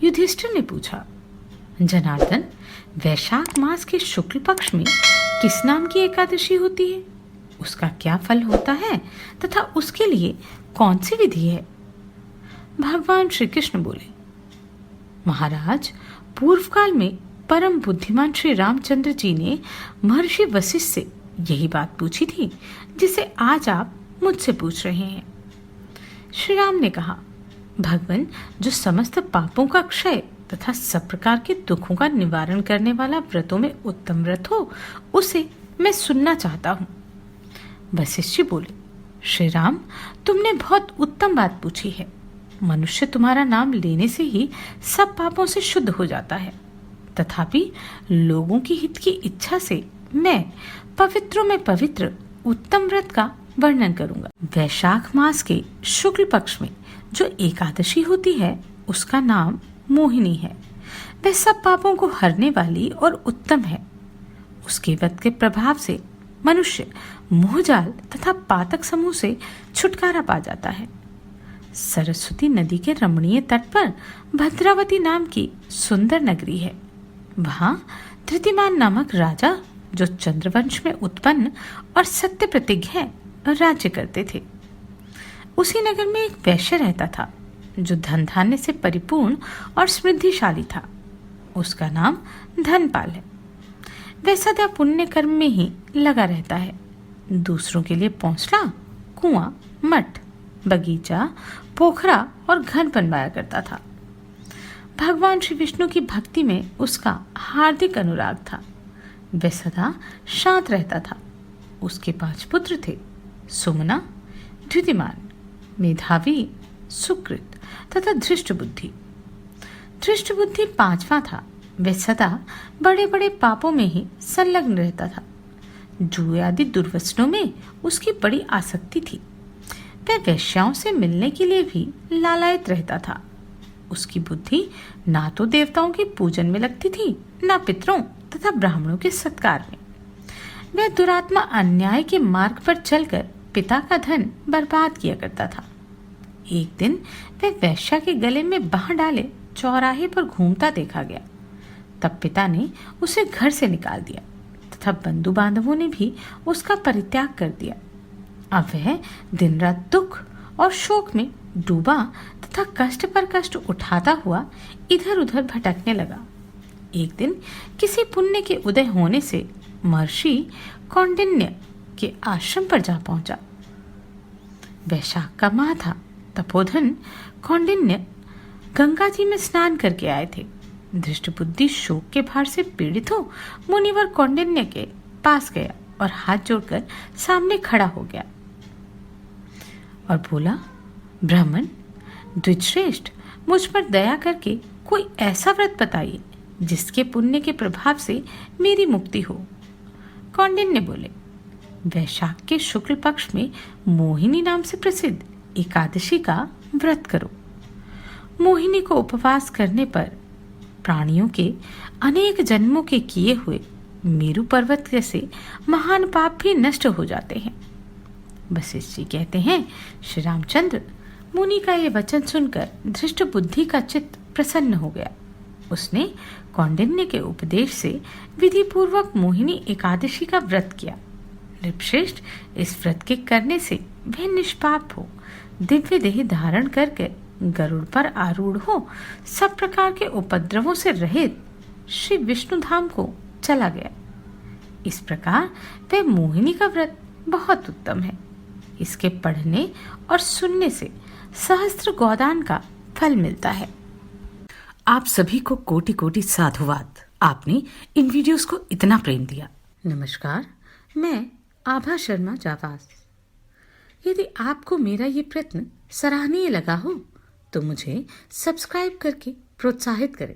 युधिष्ठिर ने पूछा, जनार्दन, वैशाख मास के शुक्ल पक्ष में किस नाम की एकादशी होती है? उसका क्या फल होता है तथा उसके लिए कौन सी विधि है? भगवान श्री कृष्ण बोले, महाराज, पूर्व काल में परम बुद्धिमान श्री रामचंद्र जी ने महर्षि वशिष्ठ से यही बात पूछी थी जिसे आज आप मुझसे पूछ रहे हैं। श्री राम ने कहा, भगवान, जो समस्त पापों का क्षय तथा सब प्रकार के दुखों का निवारण करने वाला व्रतों में उत्तम व्रत हो, उसे मैं सुनना चाहता हूँ। वशिष्ठ जी बोले, श्री राम, तुमने बहुत उत्तम बात पूछी है। मनुष्य तुम्हारा नाम लेने से ही सब पापों से शुद्ध हो जाता है। तथापि लोगों की हित की इच्छा से मैं पवित्रों में पवित्र उत्तम व्रत का वर्णन करूंगा। वैशाख मास के शुक्ल पक्ष में जो एकादशी होती है उसका नाम मोहिनी है। वह सब पापों को हरने वाली और उत्तम है। उसके व्रत के प्रभाव से मनुष्य मोहजाल तथा पातक समूह से छुटकारा पा जाता है। सरस्वती नदी के रमणीय तट पर भद्रावती नाम की सुंदर नगरी है। वहां धृतिमान नामक राजा, जो चंद्रवंश में उत्पन्न और सत्य प्रतिज्ञ है, राज्य करते थे। उसी नगर में एक वैश्य रहता था जो धन धान्य से परिपूर्ण और समृद्धिशाली था। उसका नाम धनपाल है। वह सदा पुण्य कर्म में ही लगा रहता है। दूसरों के लिए पौंसला, कुआं, मठ, बगीचा, पोखरा और घर बनवाया करता था। भगवान श्री विष्णु की भक्ति में उसका हार्दिक अनुराग था। वह सदा शांत रहता था। उसके 5 पुत्र थे, सुमना, द्युतिमान, मेधावी, सुकृत तथा धृष्टबुद्धि। धृष्टबुद्धि 5वां था। वह सदा बड़े बड़े पापों में ही संलग्न रहता था। जुए आदि दुर्व्यसनों में उसकी बड़ी आसक्ति थी। वह वेश्याओं से मिलने के लिए भी लालायित रहता था। उसकी बुद्धि ना तो देवताओं के पूजन में लगती थी, ना पितरों तथा ब्राह्मणों के सत्कार में। वह दुरात्मा अन्याय के मार्ग पर चलकर पिता का धन बर्बाद किया करता था। एक दिन वह वेश्या के गले में बांह डाले चौराहे पर घूमता देखा गया। तब पिता ने उसे घर से निकाल दिया तथा बंधु बांधवों ने भी उसका परित्याग कर दिया। अब वह दिन रात दुख और शोक में डूबा तथा कष्ट पर कष्ट उठाता हुआ इधर उधर भटकने लगा। एक दिन किसी पुण्य के उदय होने से महर्षि कौंडिन्य के आश्रम पर जा पहुंचा। वैशाख का माह था। तपोधन कौंडिन्य गंगा जी में स्नान करके आए थे। धृष्टबुद्धि शोक के भार से पीड़ित हो मुनिवर कौंडिन्य के पास गया और हाथ जोड़कर सामने खड़ा हो गया और बोला, ब्राह्मण, द्विजश्रेष्ठ, मुझ पर दया करके कोई ऐसा व्रत बताइए जिसके पुण्य के प्रभाव से मेरी मुक्ति हो। कौंडिन्य बोले, वैशाख के शुक्ल पक्ष में मोहिनी नाम से प्रसिद्ध एकादशी का व्रत करो। मोहिनी को उपवास करने पर प्राणियों के अनेक जन्मों के किए हुए मेरु पर्वत जैसे महान पाप भी नष्ट हो जाते हैं। वशिष्ठ जी कहते हैं, श्री रामचंद्र, मुनि का ये वचन सुनकर धृष्ट बुद्धि का चित्त प्रसन्न हो गया। उसने कौंडिन्य के उपदेश से विधि पूर्वक मोहिनी एकादशी का व्रत किया। नृपश्रेष्ठ, इस व्रत के करने से वह निष्पाप हो, दिव्य देह धारण करके गरुड़ पर आरूढ़ हो, सब प्रकार के उपद्रवों से रहित श्री विष्णु धाम को चला गया। इस प्रकार वह मोहिनी का व्रत बहुत उत्तम है। इसके पढ़ने और सुनने से सहस्त्र गोदान का फल मिलता है। आप सभी को कोटि कोटि साधुवाद। आपने इन वीडियोस को इतना प्रेम दिया। नमस्कार, मैं आभा शर्मा जावास। यदि आपको मेरा ये प्रयत्न सराहनीय लगा हो तो मुझे सब्सक्राइब करके प्रोत्साहित करें।